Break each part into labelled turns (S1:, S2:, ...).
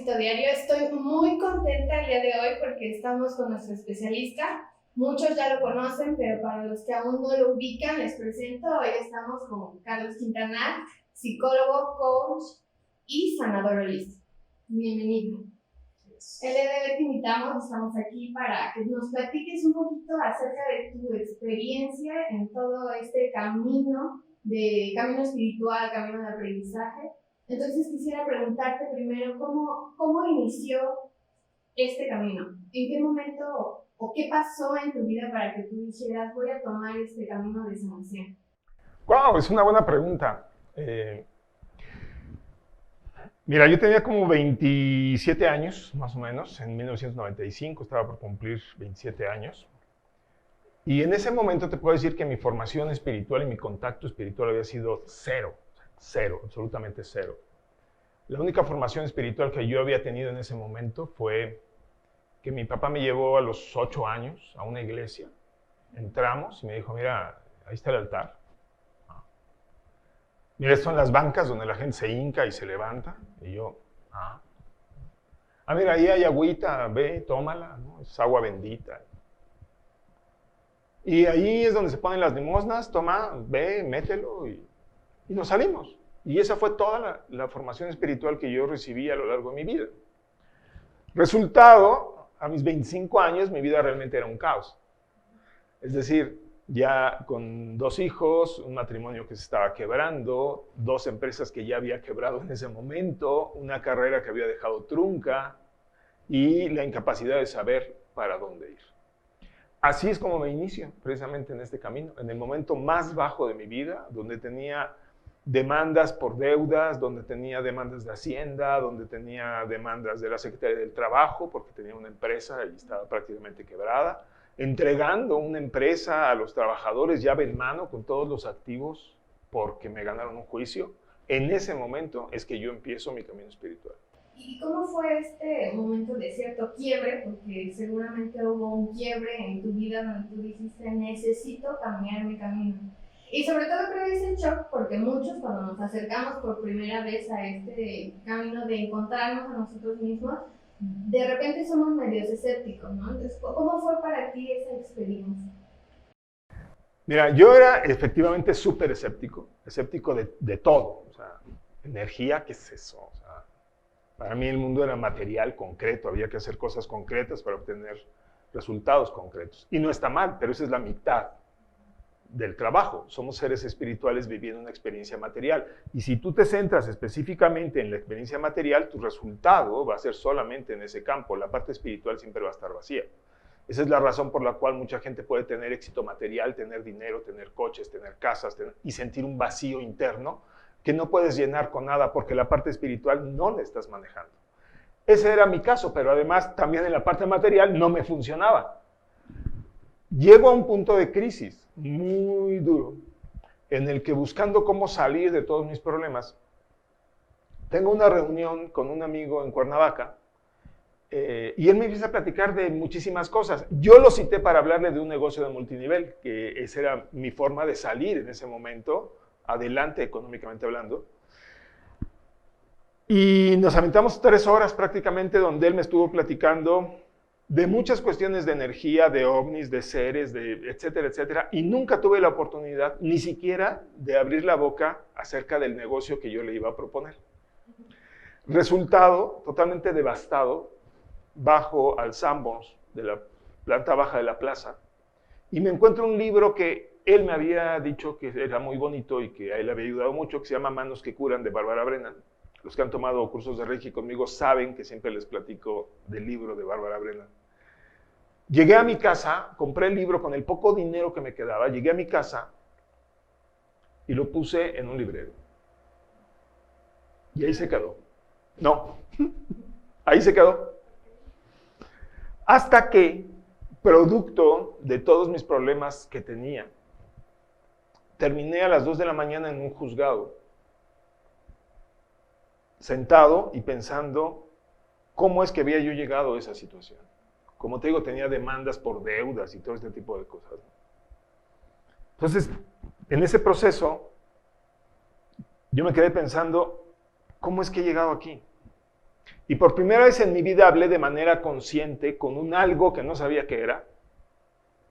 S1: Éxito Diario. Estoy muy contenta el día de hoy porque estamos con nuestro especialista. Muchos ya lo conocen, pero para los que aún no lo ubican, les presento. Hoy estamos con Carlos Quintanar, psicólogo, coach y sanador holístico. Bienvenido. El día de hoy te invitamos, estamos aquí para que nos platiques un poquito acerca de tu experiencia en todo este camino espiritual, camino de aprendizaje. Entonces quisiera preguntarte primero, ¿cómo inició este camino? ¿En qué momento o qué pasó en tu vida para que tú dijeras, voy a tomar este camino de sanación?
S2: Wow, es una buena pregunta. Mira, yo tenía como 27 años, más o menos, en 1995, estaba por cumplir 27 años. Y en ese momento te puedo decir que mi formación espiritual y mi contacto espiritual había sido cero, absolutamente cero. La única formación espiritual que yo había tenido en ese momento fue que mi papá me llevó a los 8 años a una iglesia. Entramos y me dijo, mira, ahí está el altar. Mira, estas son las bancas donde la gente se hinca y se levanta. Y yo, mira, ahí hay agüita, ve, tómala, ¿no? Es agua bendita. Y ahí es donde se ponen las limosnas, toma, ve, mételo y nos salimos. Y esa fue toda la formación espiritual que yo recibí a lo largo de mi vida. Resultado, a mis 25 años mi vida realmente era un caos. Es decir, ya con 2 hijos, un matrimonio que se estaba quebrando, 2 empresas que ya había quebrado en ese momento, una carrera que había dejado trunca y la incapacidad de saber para dónde ir. Así es como me inicio precisamente en este camino, en el momento más bajo de mi vida, donde tenía demandas por deudas, donde tenía demandas de Hacienda, donde tenía demandas de la Secretaría del Trabajo, porque tenía una empresa y estaba prácticamente quebrada, entregando una empresa a los trabajadores llave en mano con todos los activos porque me ganaron un juicio. En ese momento es que yo empiezo mi camino espiritual.
S1: ¿Y cómo fue este momento de cierto quiebre? Porque seguramente hubo un quiebre en tu vida donde tú dijiste, necesito cambiar mi camino. Y sobre todo creo que es el shock, porque muchos cuando nos acercamos por primera vez a este camino de encontrarnos a nosotros mismos, de repente somos medios escépticos, ¿no? Entonces, ¿cómo fue para ti esa experiencia?
S2: Mira, yo era efectivamente súper escéptico de todo. O sea, energía, ¿qué es eso? O sea, para mí el mundo era material, concreto, había que hacer cosas concretas para obtener resultados concretos. Y no está mal, pero esa es la mitad del trabajo. Somos seres espirituales viviendo una experiencia material. Y si tú te centras específicamente en la experiencia material, tu resultado va a ser solamente en ese campo. La parte espiritual siempre va a estar vacía. Esa es la razón por la cual mucha gente puede tener éxito material, tener dinero, tener coches, tener casas y sentir un vacío interno que no puedes llenar con nada porque la parte espiritual no la estás manejando. Ese era mi caso, pero además también en la parte material no me funcionaba. Llego a un punto de crisis muy duro, en el que buscando cómo salir de todos mis problemas, tengo una reunión con un amigo en Cuernavaca, y él me empieza a platicar de muchísimas cosas. Yo lo cité para hablarle de un negocio de multinivel, que esa era mi forma de salir en ese momento, adelante económicamente hablando. Y nos aventamos 3 horas prácticamente donde él me estuvo platicando de muchas cuestiones de energía, de ovnis, de seres, de etcétera, etcétera, y nunca tuve la oportunidad ni siquiera de abrir la boca acerca del negocio que yo le iba a proponer. Resultado, totalmente devastado, bajo al Sanborns de la planta baja de la plaza y me encuentro un libro que él me había dicho que era muy bonito y que a él le había ayudado mucho, que se llama Manos que Curan, de Bárbara Brennan. Los que han tomado cursos de Reiki conmigo saben que siempre les platico del libro de Bárbara Brennan. Llegué a mi casa, compré el libro con el poco dinero que me quedaba, llegué a mi casa y lo puse en un librero. Y ahí se quedó. No, ahí se quedó. Hasta que, producto de todos mis problemas que tenía, terminé a las 2 de la mañana en un juzgado, sentado y pensando cómo es que había yo llegado a esa situación. Como te digo, tenía demandas por deudas y todo este tipo de cosas. Entonces, en ese proceso, yo me quedé pensando, ¿cómo es que he llegado aquí? Y por primera vez en mi vida hablé de manera consciente con un algo que no sabía qué era.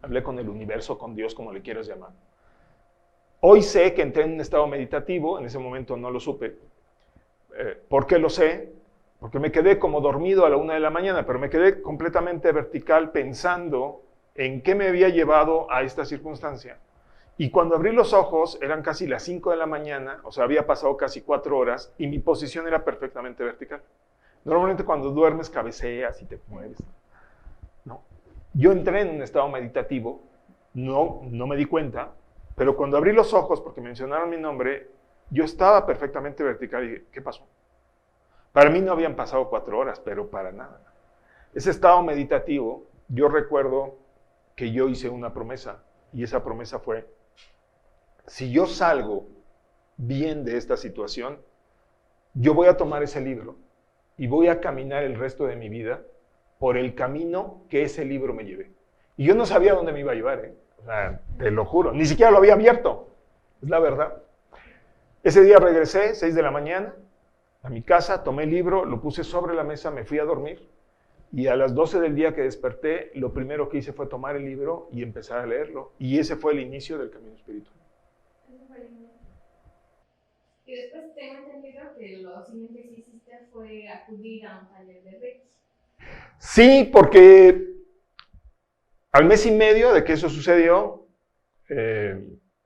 S2: Hablé con el universo, con Dios, como le quieras llamar. Hoy sé que entré en un estado meditativo, en ese momento no lo supe. ¿Por qué lo sé? Porque me quedé como dormido a la 1 de la mañana, pero me quedé completamente vertical pensando en qué me había llevado a esta circunstancia. Y cuando abrí los ojos, eran casi las 5 de la mañana, o sea, había pasado casi 4 horas, y mi posición era perfectamente vertical. Normalmente cuando duermes cabeceas y te mueves. No. Yo entré en un estado meditativo, no me di cuenta, pero cuando abrí los ojos, porque mencionaron mi nombre, yo estaba perfectamente vertical y dije, ¿qué pasó? Para mí no habían pasado 4 horas, pero para nada. Ese estado meditativo, yo recuerdo que yo hice una promesa, y esa promesa fue, si yo salgo bien de esta situación, yo voy a tomar ese libro y voy a caminar el resto de mi vida por el camino que ese libro me lleve. Y yo no sabía dónde me iba a llevar, O sea, te lo juro, ni siquiera lo había abierto, es la verdad. Ese día regresé, 6 de la mañana, a mi casa, tomé el libro, lo puse sobre la mesa, me fui a dormir, y a las 12 del día que desperté, lo primero que hice fue tomar el libro y empezar a leerlo, y ese fue el inicio del camino espiritual.
S1: Y después tengo entendido que lo siguiente que hiciste fue acudir a un taller de Reiki.
S2: Sí, porque al mes y medio de que eso sucedió,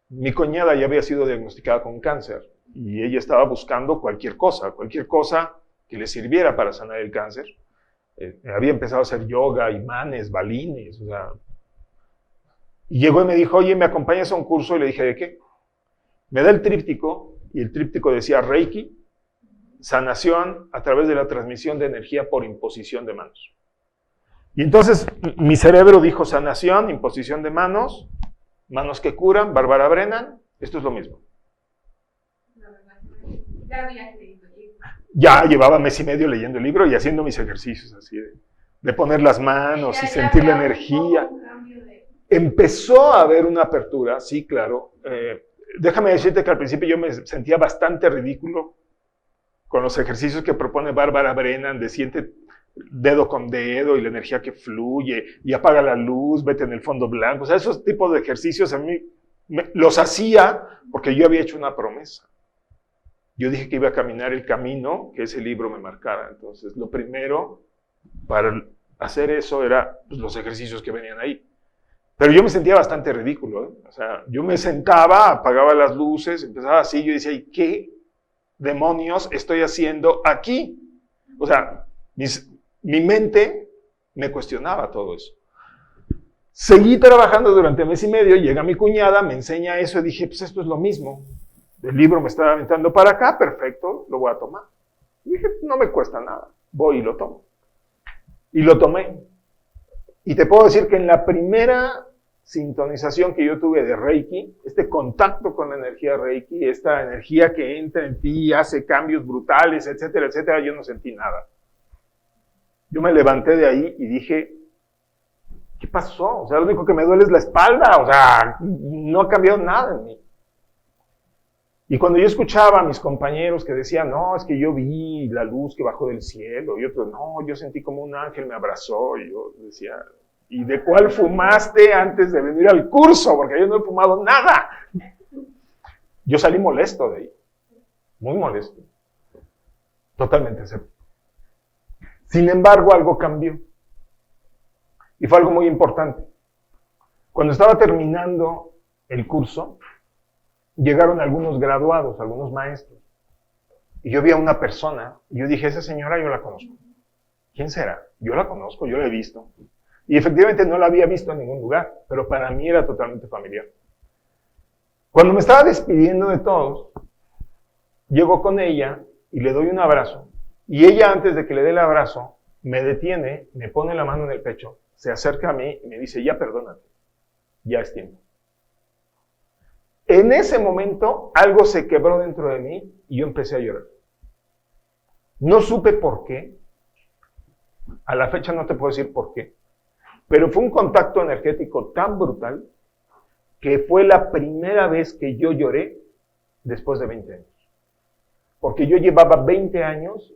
S2: mi cuñada ya había sido diagnosticada con cáncer y ella estaba buscando cualquier cosa que le sirviera para sanar el cáncer. Había empezado a hacer yoga, imanes, balines, o sea. Y llegó y me dijo, oye, ¿me acompañas a un curso? Y le dije, ¿de qué? Me da el tríptico, y el tríptico decía Reiki, sanación a través de la transmisión de energía por imposición de manos. Y entonces mi cerebro dijo sanación, imposición de manos, manos que curan, Bárbara Brennan, esto es lo mismo.
S1: Ya había leído el libro.
S2: Ya llevaba mes y medio leyendo el libro y haciendo mis ejercicios así de poner las manos y sentir la energía. Empezó a haber una apertura, sí, claro. Déjame decirte que al principio yo me sentía bastante ridículo con los ejercicios que propone Bárbara Brennan, de siente dedo con dedo y la energía que fluye, y apaga la luz, vete en el fondo blanco. O sea, esos tipos de ejercicios a mí los hacía porque yo había hecho una promesa. Yo dije que iba a caminar el camino que ese libro me marcara. Entonces, lo primero para hacer eso era pues, los ejercicios que venían ahí. Pero yo me sentía bastante ridículo, O sea, yo me sentaba, apagaba las luces, empezaba así, yo decía, ¿y qué demonios estoy haciendo aquí? O sea, mi mente me cuestionaba todo eso. Seguí trabajando durante mes y medio, llega mi cuñada, me enseña eso y dije, pues esto es lo mismo. El libro me está aventando para acá, perfecto, lo voy a tomar. Y dije, no me cuesta nada, voy y lo tomo. Y lo tomé. Y te puedo decir que en la primera sintonización que yo tuve de Reiki, este contacto con la energía Reiki, esta energía que entra en ti, hace cambios brutales, etcétera, etcétera, yo no sentí nada. Yo me levanté de ahí y dije, ¿qué pasó? O sea, lo único que me duele es la espalda, o sea, no ha cambiado nada en mí. Y cuando yo escuchaba a mis compañeros que decían, no, es que yo vi la luz que bajó del cielo, y otros, no, yo sentí como un ángel me abrazó, y yo decía, ¿y de cuál fumaste antes de venir al curso? Porque yo no he fumado nada. Yo salí molesto de ahí, muy molesto, totalmente escéptico. Sin embargo, algo cambió, y fue algo muy importante. Cuando estaba terminando el curso, llegaron algunos graduados, algunos maestros, y yo vi a una persona, y yo dije, esa señora yo la conozco. ¿Quién será? Yo la conozco, yo la he visto. Y efectivamente no la había visto en ningún lugar, pero para mí era totalmente familiar. Cuando me estaba despidiendo de todos, llego con ella y le doy un abrazo, y ella antes de que le dé el abrazo, me detiene, me pone la mano en el pecho, se acerca a mí y me dice, ya perdónate, ya es tiempo. En ese momento, algo se quebró dentro de mí y yo empecé a llorar. No supe por qué. A la fecha no te puedo decir por qué. Pero fue un contacto energético tan brutal que fue la primera vez que yo lloré después de 20 años. Porque yo llevaba 20 años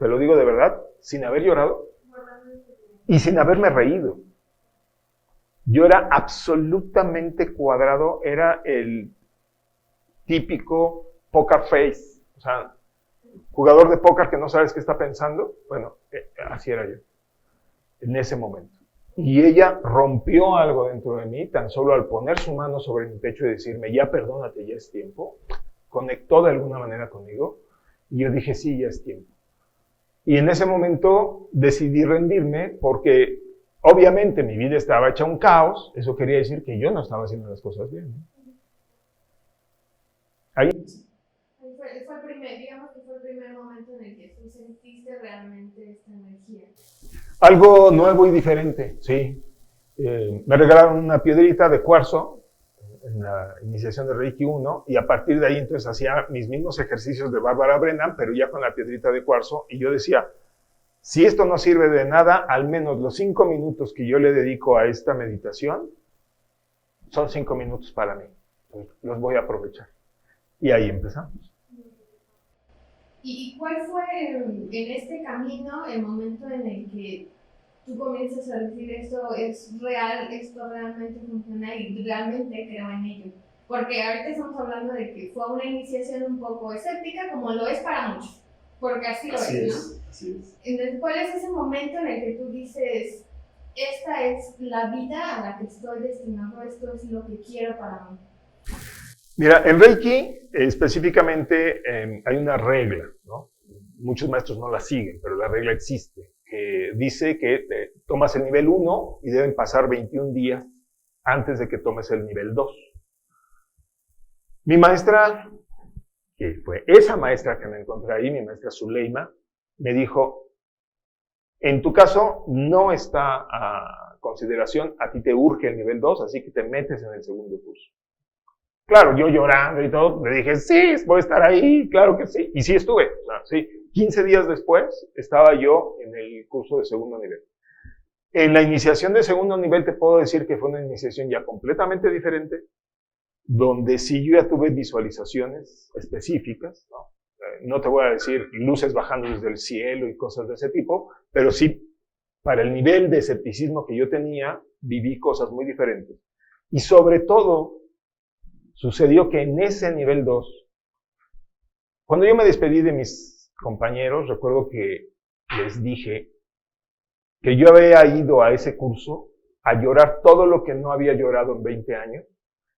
S2: te lo digo de verdad, sin haber llorado y sin haberme reído. Yo era absolutamente cuadrado, era el típico poker face, o sea, jugador de póker que no sabes qué está pensando. Bueno, así era yo, en ese momento. Y ella rompió algo dentro de mí, tan solo al poner su mano sobre mi pecho y decirme, ya perdónate, ya es tiempo. Conectó de alguna manera conmigo, y yo dije, sí, ya es tiempo. Y en ese momento decidí rendirme porque obviamente mi vida estaba hecha un caos, eso quería decir que yo no estaba haciendo las cosas bien, ¿no? Ahí.
S1: Fue el primer, digamos que fue el primer momento en el que tú sentiste realmente esta energía.
S2: Algo nuevo y diferente, sí. Me regalaron una piedrita de cuarzo en la iniciación de Reiki 1 y a partir de ahí entonces hacía mis mismos ejercicios de Bárbara Brennan, pero ya con la piedrita de cuarzo, y yo decía, si esto no sirve de nada, al menos los 5 minutos que yo le dedico a esta meditación son 5 minutos para mí. Los voy a aprovechar. Y ahí empezamos.
S1: ¿Y cuál fue en este camino el momento en el que tú comienzas a decir esto es real, esto realmente funciona y realmente creo en ello? Porque ahorita estamos hablando de que fue una iniciación un poco escéptica, como lo es para muchos, porque así lo es, ¿no?
S3: Así es.
S1: Entonces, ¿cuál es ese momento en el que tú dices, esta es la vida a la que estoy destinado, esto es lo que quiero para mí?
S2: Mira, en Reiki específicamente hay una regla, ¿no? Muchos maestros no la siguen, pero la regla existe, que dice que tomas el nivel 1 y deben pasar 21 días antes de que tomes el nivel 2. Mi maestra, que fue esa maestra que me encontré ahí, mi maestra Zuleima, me dijo, en tu caso no está a consideración, a ti te urge el nivel 2, así que te metes en el segundo curso. Claro, yo llorando y todo, me dije, sí, voy a estar ahí, claro que sí. Y sí estuve, sí. 15 días después estaba yo en el curso de segundo nivel. En la iniciación de segundo nivel te puedo decir que fue una iniciación ya completamente diferente, donde sí yo ya tuve visualizaciones específicas, ¿no? No te voy a decir luces bajando desde el cielo y cosas de ese tipo, pero sí, para el nivel de escepticismo que yo tenía, viví cosas muy diferentes. Y sobre todo, sucedió que en ese nivel 2, cuando yo me despedí de mis compañeros, recuerdo que les dije que yo había ido a ese curso a llorar todo lo que no había llorado en 20 años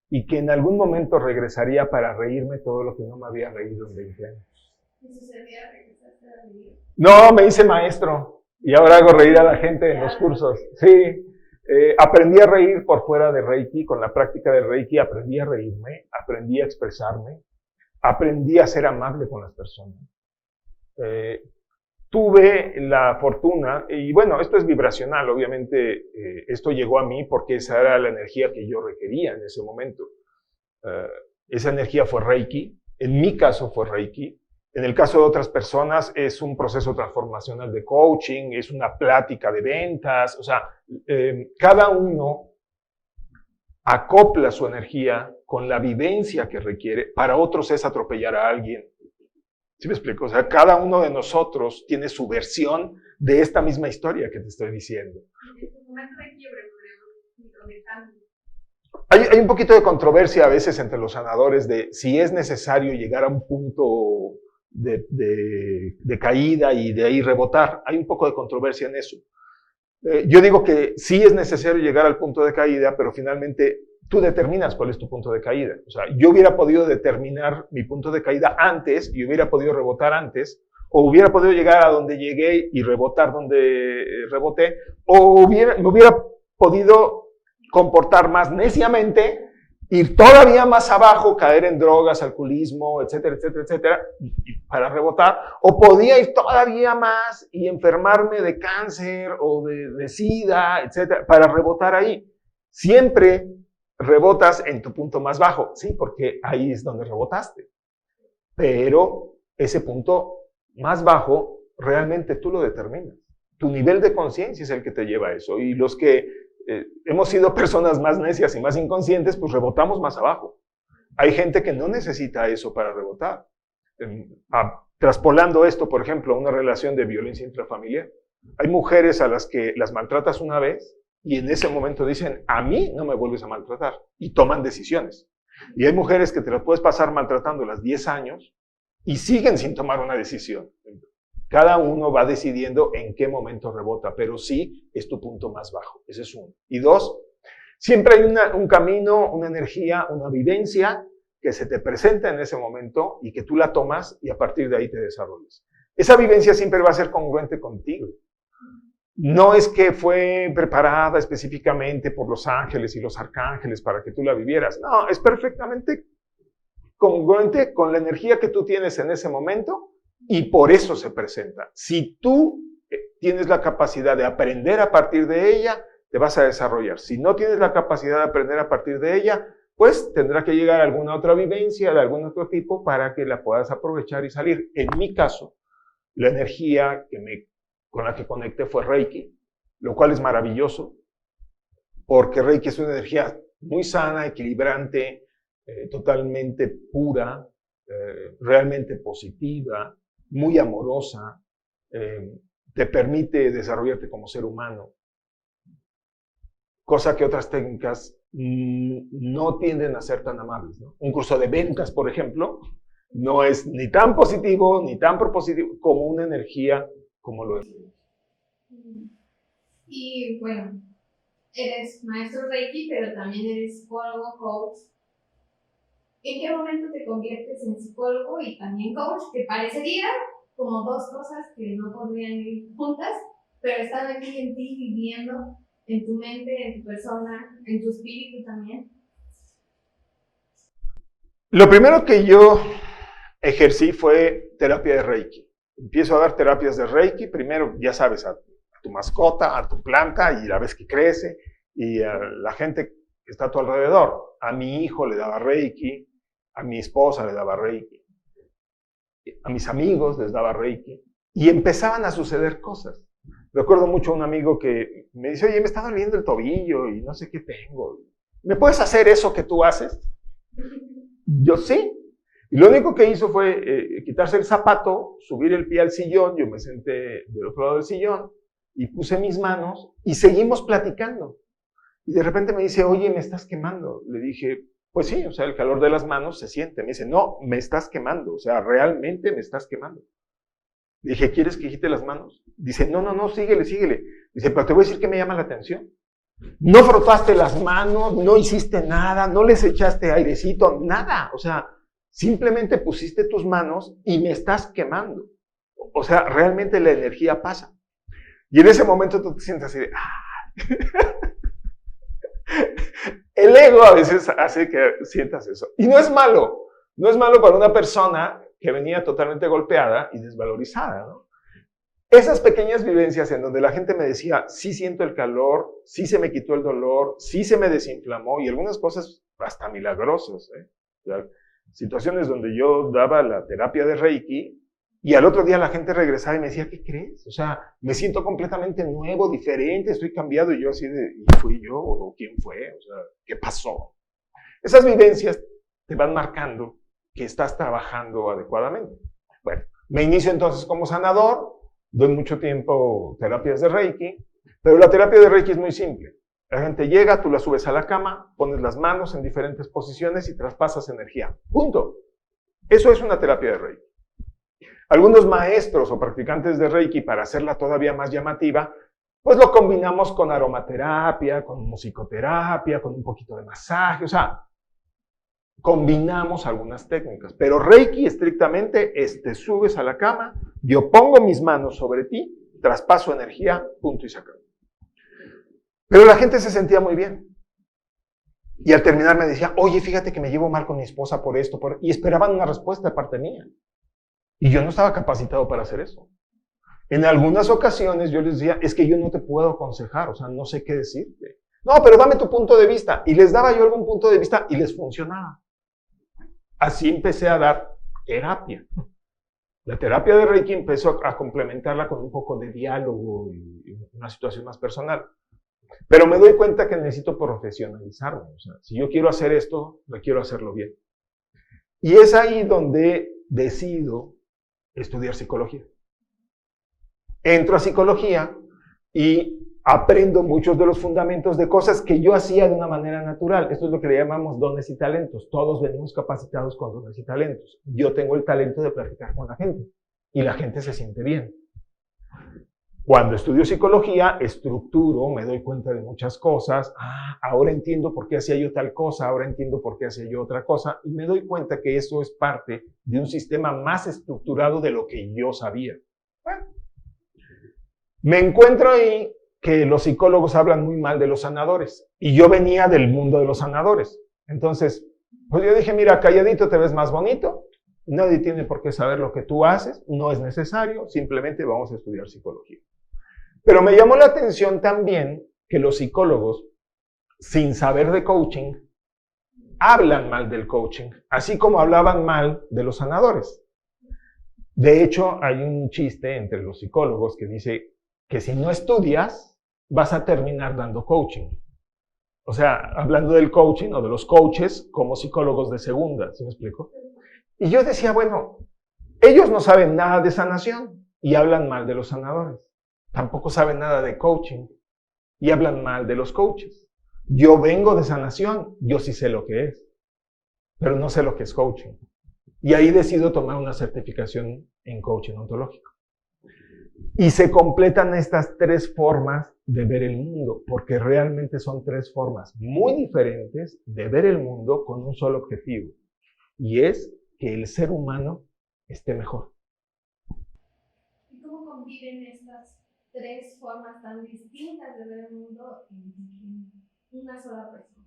S2: y que en algún momento regresaría para reírme todo lo que no me había reído en 20 años.
S1: ¿Y sucedía? ¿Regresaste a reír?
S2: No, me hice maestro y ahora hago reír a la gente en los cursos. Sí. Aprendí a reír por fuera de Reiki, con la práctica del Reiki aprendí a reírme, aprendí a expresarme, aprendí a ser amable con las personas. Tuve la fortuna, y bueno, esto es vibracional, obviamente esto llegó a mí porque esa era la energía que yo requería en ese momento. Esa energía fue Reiki, en mi caso fue Reiki. En el caso de otras personas es un proceso transformacional de coaching, es una plática de ventas, o sea, cada uno acopla su energía con la vivencia que requiere. Para otros es atropellar a alguien. ¿Sí me explico? O sea, cada uno de nosotros tiene su versión de esta misma historia que te estoy diciendo.
S1: Es un momento de quiebre, creo, de cambio.
S2: Hay un poquito de controversia a veces entre los sanadores de si es necesario llegar a un punto de caída y de ahí rebotar. Hay un poco de controversia en eso. Yo digo que sí es necesario llegar al punto de caída, pero finalmente tú determinas cuál es tu punto de caída. O sea, yo hubiera podido determinar mi punto de caída antes y hubiera podido rebotar antes, o hubiera podido llegar a donde llegué y rebotar donde reboté, o me hubiera podido comportar más neciamente, ir todavía más abajo, caer en drogas, alcoholismo, etcétera, etcétera, etcétera, para rebotar, o podía ir todavía más y enfermarme de cáncer o de SIDA, etcétera, para rebotar ahí. Siempre rebotas en tu punto más bajo, sí, porque ahí es donde rebotaste. Pero ese punto más bajo, realmente tú lo determinas. Tu nivel de conciencia es el que te lleva a eso. Y los que hemos sido personas más necias y más inconscientes, pues rebotamos más abajo. Hay gente que no necesita eso para rebotar. Traspolando esto, por ejemplo, a una relación de violencia intrafamiliar. Hay mujeres a las que las maltratas una vez y en ese momento dicen, a mí no me vuelves a maltratar, y toman decisiones. Y hay mujeres que te las puedes pasar maltratándolas 10 años y siguen sin tomar una decisión. Cada uno va decidiendo en qué momento rebota, pero sí es tu punto más bajo. Ese es uno. Y dos, siempre hay un camino, una energía, una vivencia que se te presenta en ese momento y que tú la tomas y a partir de ahí te desarrollas. Esa vivencia siempre va a ser congruente contigo. No es que fue preparada específicamente por los ángeles y los arcángeles para que tú la vivieras. No, es perfectamente congruente con la energía que tú tienes en ese momento y por eso se presenta. Si tú tienes la capacidad de aprender a partir de ella, te vas a desarrollar. Si no tienes la capacidad de aprender a partir de ella, pues tendrá que llegar a alguna otra vivencia de algún otro tipo para que la puedas aprovechar y salir. En mi caso, la energía con la que conecté fue Reiki, lo cual es maravilloso, porque Reiki es una energía muy sana, equilibrante, totalmente pura, realmente positiva, muy amorosa, te permite desarrollarte como ser humano, cosa que otras técnicas no tienden a ser tan amables, ¿no? Un curso de ventas, por ejemplo, no es ni tan positivo ni tan propositivo como una energía como lo es.
S1: Y bueno, eres maestro Reiki, pero también eres psicólogo, coach. ¿En qué momento te conviertes en psicólogo y también coach? Que parecería como dos cosas que no podrían ir juntas, pero están aquí en ti, viviendo en tu mente, en tu persona, en tu espíritu también.
S2: Lo primero que yo ejercí fue terapia de Reiki. Empiezo a dar terapias de Reiki, primero, ya sabes, a tu mascota, a tu planta, y la ves que crece, y a la gente que está a tu alrededor. A mi hijo le daba Reiki, a mi esposa le daba Reiki, a mis amigos les daba Reiki, y empezaban a suceder cosas. Recuerdo mucho a un amigo que me dice, oye, me está doliendo el tobillo y no sé qué tengo. ¿Me puedes hacer eso que tú haces? Yo sí. Y lo único que hizo fue quitarse el zapato, subir el pie al sillón, yo me senté del otro lado del sillón y puse mis manos y seguimos platicando. Y de repente me dice, oye, me estás quemando. Le dije, pues sí, o sea, el calor de las manos se siente. Me dice, no, me estás quemando, o sea, realmente me estás quemando. Le dije, ¿quieres que quite las manos? Dice, no, síguele. Dice, pero te voy a decir que me llama la atención. No frotaste las manos, no hiciste nada, no les echaste airecito, nada. O sea, simplemente pusiste tus manos y me estás quemando. O sea, realmente la energía pasa. Y en ese momento tú te sientes así de, El ego a veces hace que sientas eso. Y no es malo. No es malo para una persona que venía totalmente golpeada y desvalorizada, ¿no? Esas pequeñas vivencias en donde la gente me decía, sí siento el calor, sí se me quitó el dolor, sí se me desinflamó, y algunas cosas hasta milagrosas, ¿eh? O sea, situaciones donde yo daba la terapia de Reiki y al otro día la gente regresaba y me decía, ¿qué crees? O sea, me siento completamente nuevo, diferente, estoy cambiado, y yo así de, ¿y fui yo? ¿O quién fue? O sea, ¿qué pasó? Esas vivencias te van marcando que estás trabajando adecuadamente. Bueno, me inicio entonces como sanador, doy mucho tiempo terapias de Reiki, pero la terapia de Reiki es muy simple. La gente llega, tú la subes a la cama, pones las manos en diferentes posiciones y traspasas energía. Punto. Eso es una terapia de Reiki. Algunos maestros o practicantes de Reiki, para hacerla todavía más llamativa, pues lo combinamos con aromaterapia, con musicoterapia, con un poquito de masaje, o sea, combinamos algunas técnicas. Pero Reiki estrictamente es, te subes a la cama, yo pongo mis manos sobre ti, traspaso energía, punto y se acabó. Pero la gente se sentía muy bien. Y al terminar me decía, oye, fíjate que me llevo mal con mi esposa por esto, y esperaban una respuesta de parte mía. Y yo no estaba capacitado para hacer eso. En algunas ocasiones yo les decía, es que yo no te puedo aconsejar, o sea, no sé qué decirte. No, pero dame tu punto de vista. Y les daba yo algún punto de vista y les funcionaba. Así empecé a dar terapia. La terapia de Reiki empezó a complementarla con un poco de diálogo y una situación más personal. Pero me doy cuenta que necesito profesionalizarme. O sea, si yo quiero hacer esto, requiero hacerlo bien. Y es ahí donde decido estudiar psicología. Entro a psicología y aprendo muchos de los fundamentos de cosas que yo hacía de una manera natural. Esto es lo que le llamamos dones y talentos. Todos venimos capacitados con dones y talentos. Yo tengo el talento de platicar con la gente y la gente se siente bien. Cuando estudio psicología, estructuro, me doy cuenta de muchas cosas. Ahora entiendo por qué hacía yo tal cosa, ahora entiendo por qué hacía yo otra cosa, y me doy cuenta que eso es parte de un sistema más estructurado de lo que yo sabía. Bueno, me encuentro ahí que los psicólogos hablan muy mal de los sanadores, y yo venía del mundo de los sanadores. Entonces, pues yo dije, mira, calladito te ves más bonito, nadie tiene por qué saber lo que tú haces, no es necesario, simplemente vamos a estudiar psicología. Pero me llamó la atención también que los psicólogos, sin saber de coaching, hablan mal del coaching, así como hablaban mal de los sanadores. De hecho, hay un chiste entre los psicólogos que dice que si no estudias, vas a terminar dando coaching. O sea, hablando del coaching o de los coaches como psicólogos de segunda, ¿sí me explico? Y yo decía, bueno, ellos no saben nada de sanación y hablan mal de los sanadores. Tampoco saben nada de coaching y hablan mal de los coaches. Yo vengo de sanación, yo sí sé lo que es, pero no sé lo que es coaching. Y ahí decido tomar una certificación en coaching ontológico. Y se completan estas tres formas de ver el mundo, porque realmente son tres formas muy diferentes de ver el mundo con un solo objetivo, y es que el ser humano esté mejor.
S1: ¿Y cómo conviven estas tres formas tan distintas de ver el mundo en una sola persona?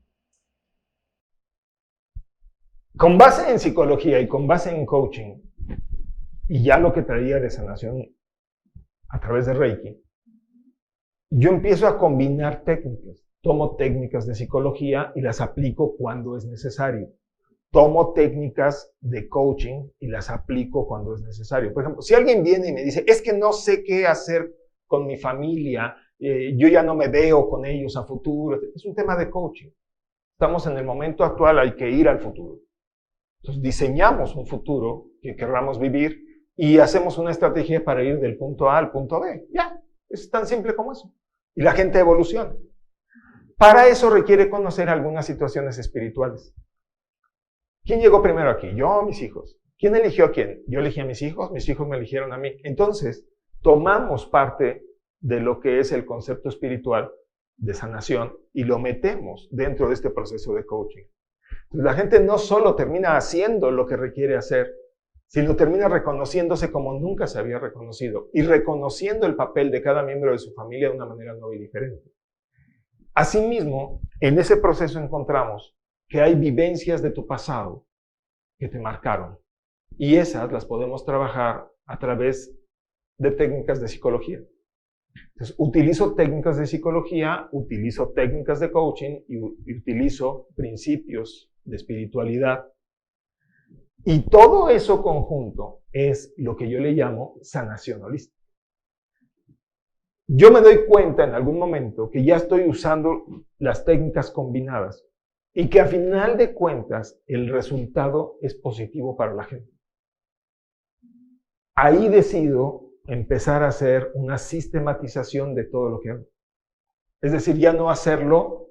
S2: Con base en psicología y con base en coaching, y ya lo que traía de sanación a través de Reiki, yo empiezo a combinar técnicas. Tomo técnicas de psicología y las aplico cuando es necesario. Tomo técnicas de coaching y las aplico cuando es necesario. Por ejemplo, si alguien viene y me dice, es que no sé qué hacer con mi familia, yo ya no me veo con ellos a futuro, es un tema de coaching. Estamos en el momento actual, hay que ir al futuro. Entonces diseñamos un futuro que querramos vivir y hacemos una estrategia para ir del punto A al punto B. Ya, es tan simple como eso. Y la gente evoluciona. Para eso requiere conocer algunas situaciones espirituales. ¿Quién llegó primero aquí? Yo o mis hijos. ¿Quién eligió a quién? Yo elegí a mis hijos me eligieron a mí. Entonces, tomamos parte de lo que es el concepto espiritual de sanación y lo metemos dentro de este proceso de coaching. Entonces, la gente no solo termina haciendo lo que requiere hacer, sino termina reconociéndose como nunca se había reconocido y reconociendo el papel de cada miembro de su familia de una manera nueva y diferente. Asimismo, en ese proceso encontramos que hay vivencias de tu pasado que te marcaron y esas las podemos trabajar a través de técnicas de psicología. Entonces, utilizo técnicas de psicología, utilizo técnicas de coaching y utilizo principios de espiritualidad. Y todo eso conjunto es lo que yo le llamo sanación holística. Yo me doy cuenta en algún momento que ya estoy usando las técnicas combinadas y que a final de cuentas el resultado es positivo para la gente. Ahí decido empezar a hacer una sistematización de todo lo que hago. Es decir, ya no hacerlo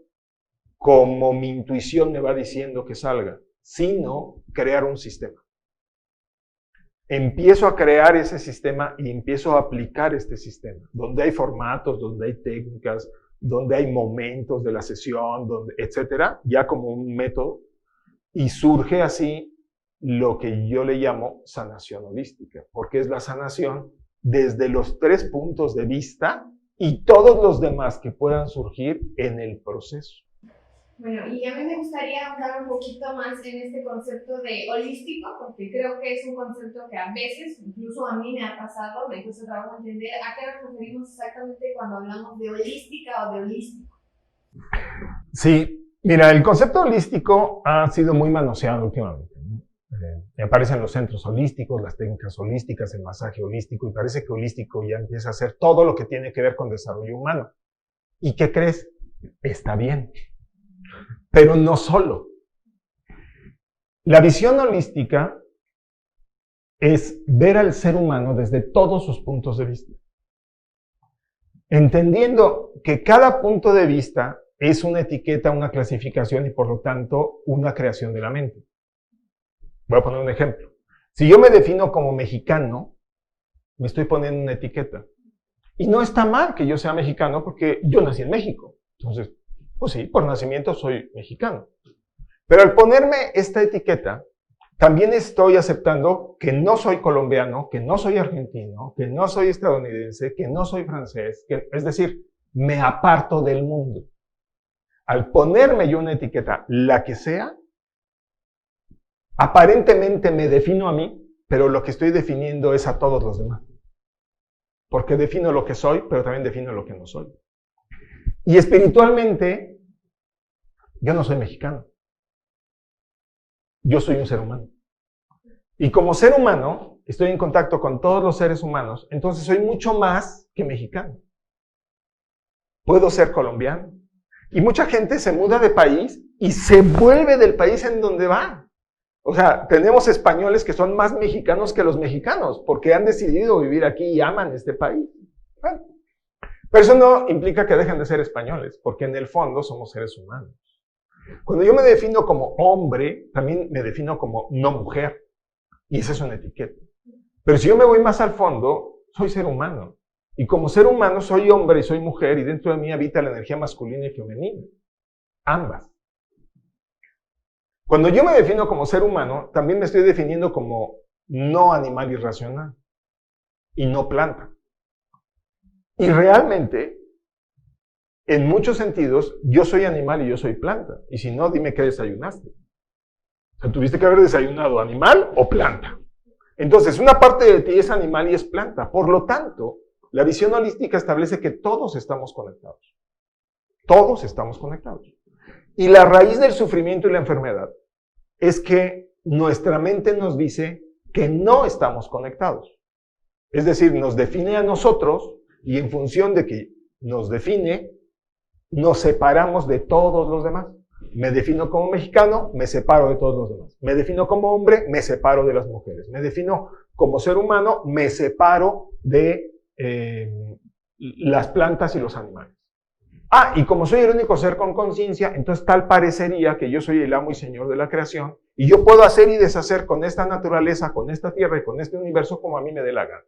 S2: como mi intuición me va diciendo que salga, sino crear un sistema. Empiezo a crear ese sistema y empiezo a aplicar este sistema, donde hay formatos, donde hay técnicas, donde hay momentos de la sesión, etcétera, ya como un método, y surge así lo que yo le llamo sanación holística, porque es la sanación desde los tres puntos de vista y todos los demás que puedan surgir en el proceso.
S1: Bueno, y a mí me gustaría hablar un poquito más en este concepto de holístico, porque creo que es un concepto que a veces, incluso a mí me ha pasado, me cuesta trabajo entender a qué nos referimos exactamente cuando hablamos de holística o de holístico.
S2: Sí, mira, el concepto holístico ha sido muy manoseado últimamente. Aparecen los centros holísticos, las técnicas holísticas, el masaje holístico, y parece que holístico ya empieza a ser todo lo que tiene que ver con desarrollo humano. ¿Y qué crees? Está bien. Pero no solo. La visión holística es ver al ser humano desde todos sus puntos de vista. Entendiendo que cada punto de vista es una etiqueta, una clasificación y por lo tanto una creación de la mente. Voy a poner un ejemplo. Si yo me defino como mexicano, me estoy poniendo una etiqueta. Y no está mal que yo sea mexicano porque yo nací en México. Entonces, pues sí, por nacimiento soy mexicano. Pero al ponerme esta etiqueta, también estoy aceptando que no soy colombiano, que no soy argentino, que no soy estadounidense, que no soy francés, es decir, me aparto del mundo. Al ponerme yo una etiqueta, la que sea, aparentemente me defino a mí, pero lo que estoy definiendo es a todos los demás. Porque defino lo que soy, pero también defino lo que no soy. Y espiritualmente, yo no soy mexicano. Yo soy un ser humano. Y como ser humano, estoy en contacto con todos los seres humanos, entonces soy mucho más que mexicano. Puedo ser colombiano. Y mucha gente se muda de país y se vuelve del país en donde va. O sea, tenemos españoles que son más mexicanos que los mexicanos, porque han decidido vivir aquí y aman este país. Bueno, pero eso no implica que dejen de ser españoles, porque en el fondo somos seres humanos. Cuando yo me defino como hombre, también me defino como no mujer. Y esa es una etiqueta. Pero si yo me voy más al fondo, soy ser humano. Y como ser humano soy hombre y soy mujer, y dentro de mí habita la energía masculina y femenina. Ambas. Cuando yo me defino como ser humano, también me estoy definiendo como no animal irracional y no planta. Y realmente, en muchos sentidos, yo soy animal y yo soy planta. Y si no, dime qué desayunaste. O sea, tuviste que haber desayunado animal o planta. Entonces, una parte de ti es animal y es planta. Por lo tanto, la visión holística establece que todos estamos conectados. Todos estamos conectados. Y la raíz del sufrimiento y la enfermedad es que nuestra mente nos dice que no estamos conectados. Es decir, nos define a nosotros y en función de que nos define, nos separamos de todos los demás. Me defino como mexicano, me separo de todos los demás. Me defino como hombre, me separo de las mujeres. Me defino como ser humano, me separo de las plantas y los animales. Ah, y como soy el único ser con conciencia, entonces tal parecería que yo soy el amo y señor de la creación y yo puedo hacer y deshacer con esta naturaleza, con esta tierra y con este universo como a mí me dé la gana.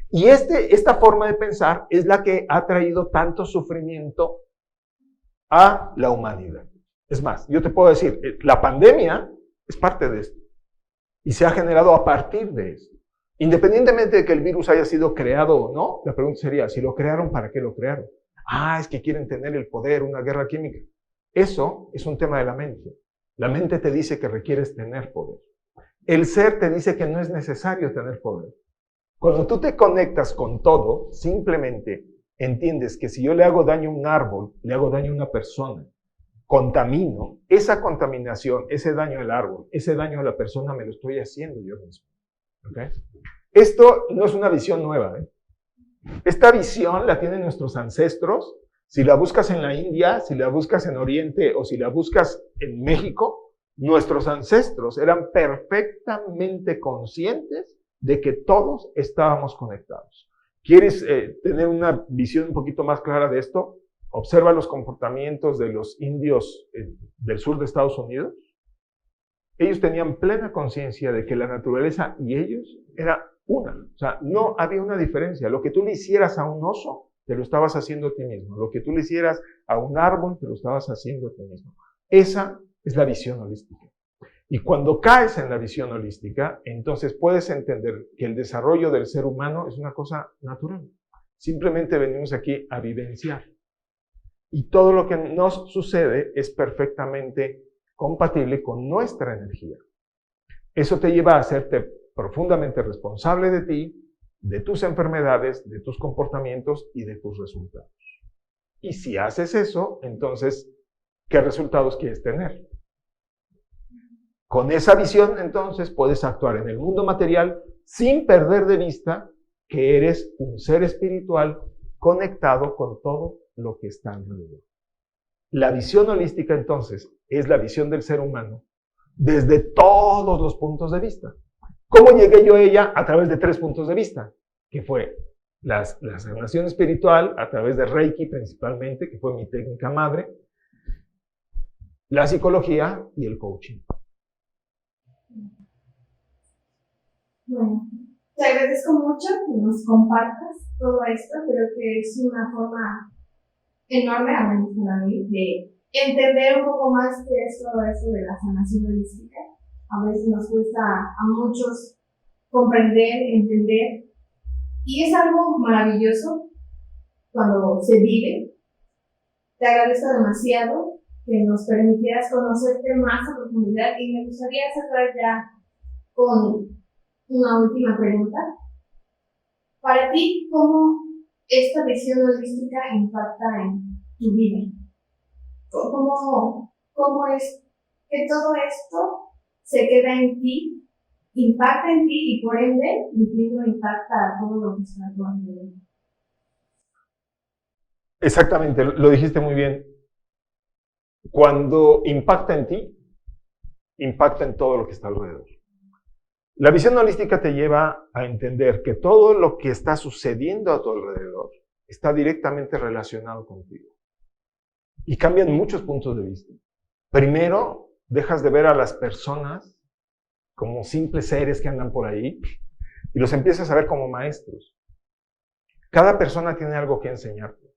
S2: Y esta forma de pensar es la que ha traído tanto sufrimiento a la humanidad. Es más, yo te puedo decir, la pandemia es parte de esto y se ha generado a partir de esto. Independientemente de que el virus haya sido creado o no, la pregunta sería, si lo crearon, ¿para qué lo crearon? Ah, es que quieren tener el poder, una guerra química. Eso es un tema de la mente. La mente te dice que requieres tener poder. El ser te dice que no es necesario tener poder. Cuando tú te conectas con todo, simplemente entiendes que si yo le hago daño a un árbol, le hago daño a una persona, contamino, esa contaminación, ese daño al árbol, ese daño a la persona me lo estoy haciendo yo mismo. ¿Okay? Esto no es una visión nueva, ¿eh? Esta visión la tienen nuestros ancestros. Si la buscas en la India, si la buscas en Oriente o si la buscas en México, nuestros ancestros eran perfectamente conscientes de que todos estábamos conectados. ¿Quieres tener una visión un poquito más clara de esto? Observa los comportamientos de los indios del sur de Estados Unidos. Ellos tenían plena conciencia de que la naturaleza y ellos era una. O sea, no había una diferencia. Lo que tú le hicieras a un oso, te lo estabas haciendo a ti mismo. Lo que tú le hicieras a un árbol, te lo estabas haciendo a ti mismo. Esa es la visión holística. Y cuando caes en la visión holística, entonces puedes entender que el desarrollo del ser humano es una cosa natural. Simplemente venimos aquí a vivenciar. Y todo lo que nos sucede es perfectamente compatible con nuestra energía. Eso te lleva a hacerte profundamente responsable de ti, de tus enfermedades, de tus comportamientos y de tus resultados. Y si haces eso, entonces, ¿qué resultados quieres tener? Con esa visión, entonces, puedes actuar en el mundo material sin perder de vista que eres un ser espiritual conectado con todo lo que está alrededor. La visión holística, entonces, es la visión del ser humano desde todos los puntos de vista. ¿Cómo llegué yo a ella? A través de 3 puntos de vista, que fue la sanación espiritual, a través de Reiki principalmente, que fue mi técnica madre, la psicología y el coaching.
S1: Bueno, te agradezco mucho que nos compartas todo esto. Creo que es una forma enorme, a menos para mí, de entender un poco más qué es todo esto de la sanación holística. A veces nos cuesta a muchos comprender, entender, y es algo maravilloso cuando se vive. Te agradezco demasiado que nos permitieras conocerte más a profundidad, y me gustaría cerrar ya con una última pregunta. Para ti, ¿cómo esta visión holística impacta en tu vida? ¿Cómo es que todo esto se queda en ti, impacta en ti y por ende, entiendo, impacta a todo lo que está a tu alrededor?
S2: Exactamente, lo dijiste muy bien. Cuando impacta en ti, impacta en todo lo que está alrededor. La visión holística te lleva a entender que todo lo que está sucediendo a tu alrededor está directamente relacionado contigo. Y cambian muchos puntos de vista. Primero, dejas de ver a las personas como simples seres que andan por ahí y los empiezas a ver como maestros. Cada persona tiene algo que enseñarte.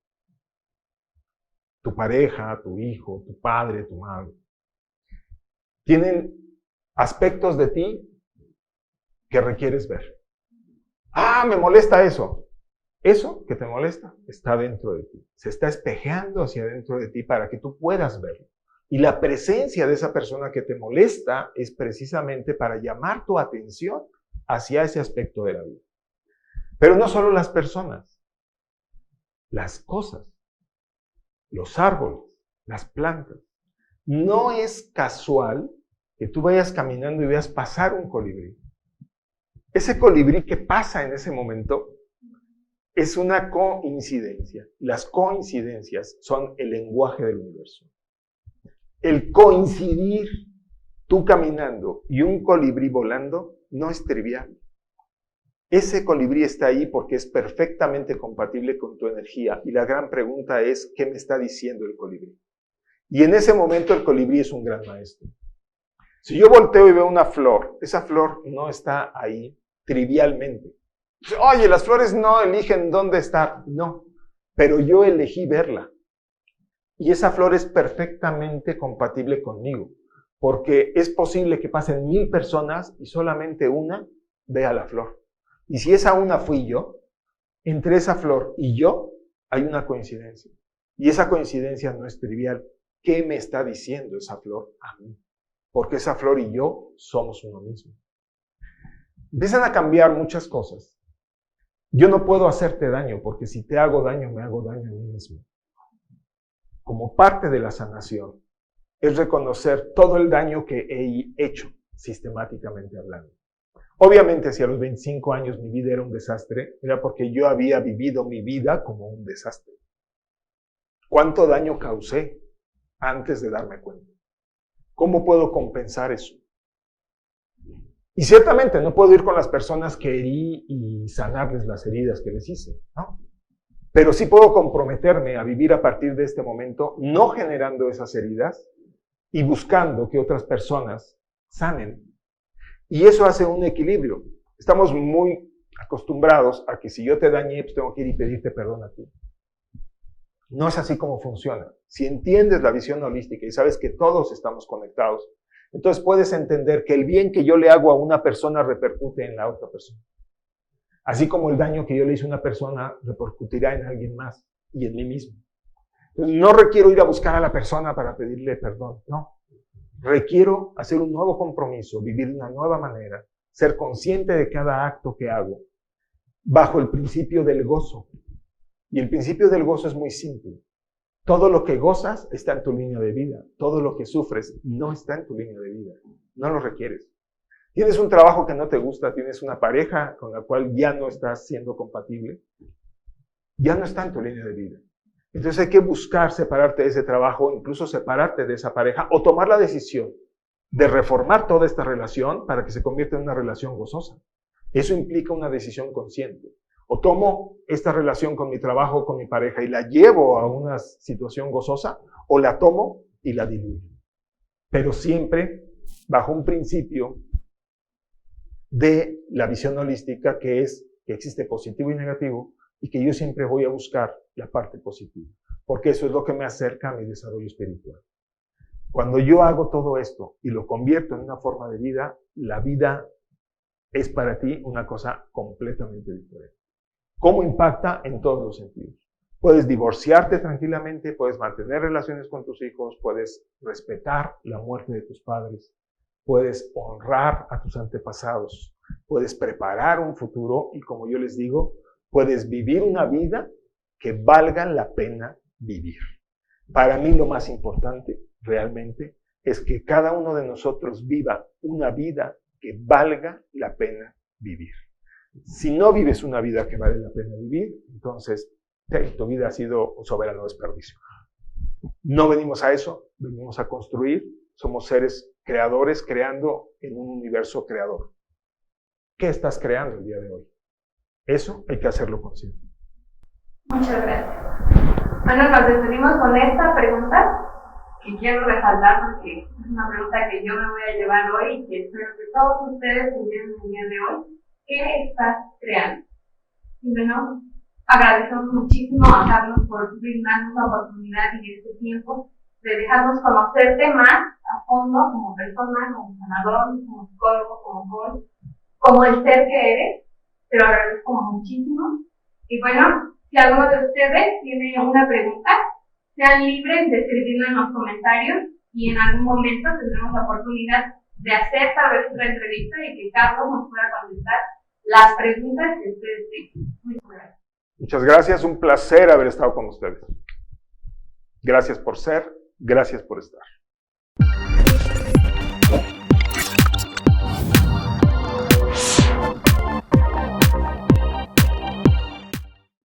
S2: Tu pareja, tu hijo, tu padre, tu madre. Tienen aspectos de ti que requieres ver. Ah, me molesta eso. Eso que te molesta está dentro de ti. Se está espejeando hacia dentro de ti para que tú puedas verlo. Y la presencia de esa persona que te molesta es precisamente para llamar tu atención hacia ese aspecto de la vida. Pero no solo las personas, las cosas, los árboles, las plantas. No es casual que tú vayas caminando y veas pasar un colibrí. Ese colibrí que pasa en ese momento es una coincidencia. Las coincidencias son el lenguaje del universo. El coincidir, tú caminando y un colibrí volando, no es trivial. Ese colibrí está ahí porque es perfectamente compatible con tu energía. Y la gran pregunta es, ¿qué me está diciendo el colibrí? Y en ese momento el colibrí es un gran maestro. Si yo volteo y veo una flor, esa flor no está ahí trivialmente. Oye, las flores no eligen dónde estar. No, pero yo elegí verla. Y esa flor es perfectamente compatible conmigo, porque es posible que pasen 1000 personas y solamente una vea la flor. Y si esa una fui yo, entre esa flor y yo hay una coincidencia. Y esa coincidencia no es trivial. ¿Qué me está diciendo esa flor a mí? Porque esa flor y yo somos uno mismo. Empiezan a cambiar muchas cosas. Yo no puedo hacerte daño, porque si te hago daño, me hago daño a mí mismo. Como parte de la sanación, es reconocer todo el daño que he hecho, sistemáticamente hablando. Obviamente, si a los 25 años mi vida era un desastre, era porque yo había vivido mi vida como un desastre. ¿Cuánto daño causé antes de darme cuenta? ¿Cómo puedo compensar eso? Y ciertamente no puedo ir con las personas que herí y sanarles las heridas que les hice, ¿no? Pero sí puedo comprometerme a vivir a partir de este momento, no generando esas heridas y buscando que otras personas sanen. Y eso hace un equilibrio. Estamos muy acostumbrados a que si yo te dañé, pues tengo que ir y pedirte perdón a ti. No es así como funciona. Si entiendes la visión holística y sabes que todos estamos conectados, entonces puedes entender que el bien que yo le hago a una persona repercute en la otra persona. Así como el daño que yo le hice a una persona repercutirá en alguien más y en mí mismo. Entonces, no requiero ir a buscar a la persona para pedirle perdón, no. Requiero hacer un nuevo compromiso, vivir de una nueva manera, ser consciente de cada acto que hago, bajo el principio del gozo. Y el principio del gozo es muy simple. Todo lo que gozas está en tu línea de vida. Todo lo que sufres no está en tu línea de vida. No lo requieres. Tienes un trabajo que no te gusta, tienes una pareja con la cual ya no estás siendo compatible, ya no está en tu línea de vida. Entonces hay que buscar separarte de ese trabajo, incluso separarte de esa pareja o tomar la decisión de reformar toda esta relación para que se convierta en una relación gozosa. Eso implica una decisión consciente. O tomo esta relación con mi trabajo, con mi pareja y la llevo a una situación gozosa, o la tomo y la diluyo. Pero siempre bajo un principio de la visión holística, que es que existe positivo y negativo, y que yo siempre voy a buscar la parte positiva, porque eso es lo que me acerca a mi desarrollo espiritual. Cuando yo hago todo esto y lo convierto en una forma de vida, la vida es para ti una cosa completamente diferente. ¿Cómo impacta? En todos los sentidos. Puedes divorciarte tranquilamente, puedes mantener relaciones con tus hijos, puedes respetar la muerte de tus padres, puedes honrar a tus antepasados, puedes preparar un futuro y, como yo les digo, puedes vivir una vida que valga la pena vivir. Para mí lo más importante realmente es que cada uno de nosotros viva una vida que valga la pena vivir. Si no vives una vida que vale la pena vivir, entonces tu vida ha sido un soberano desperdicio. No venimos a eso, venimos a construir. Somos seres creadores creando en un universo creador. ¿Qué estás creando el día de hoy? Eso hay que hacerlo consciente.
S1: Muchas gracias. Bueno, nos despedimos con esta pregunta que quiero resaltar porque es una pregunta que yo me voy a llevar hoy y que espero que todos ustedes se lleven el día de hoy. ¿Qué estás creando? Y bueno, agradecemos muchísimo a Carlos por brindarnos la oportunidad en este tiempo de dejarnos conocerte más a fondo como persona, como sanador, como psicólogo, como coach, como el ser que eres. Te lo agradezco muchísimo. Y bueno, si alguno de ustedes tiene una pregunta, sean libres de escribirlo en los comentarios y en algún momento tendremos la oportunidad de hacer tal vez otra entrevista y que Carlos nos pueda contestar las preguntas que ustedes tengan. Muchas gracias.
S2: Muchas gracias, un placer haber estado con ustedes. Gracias por ser, gracias por estar.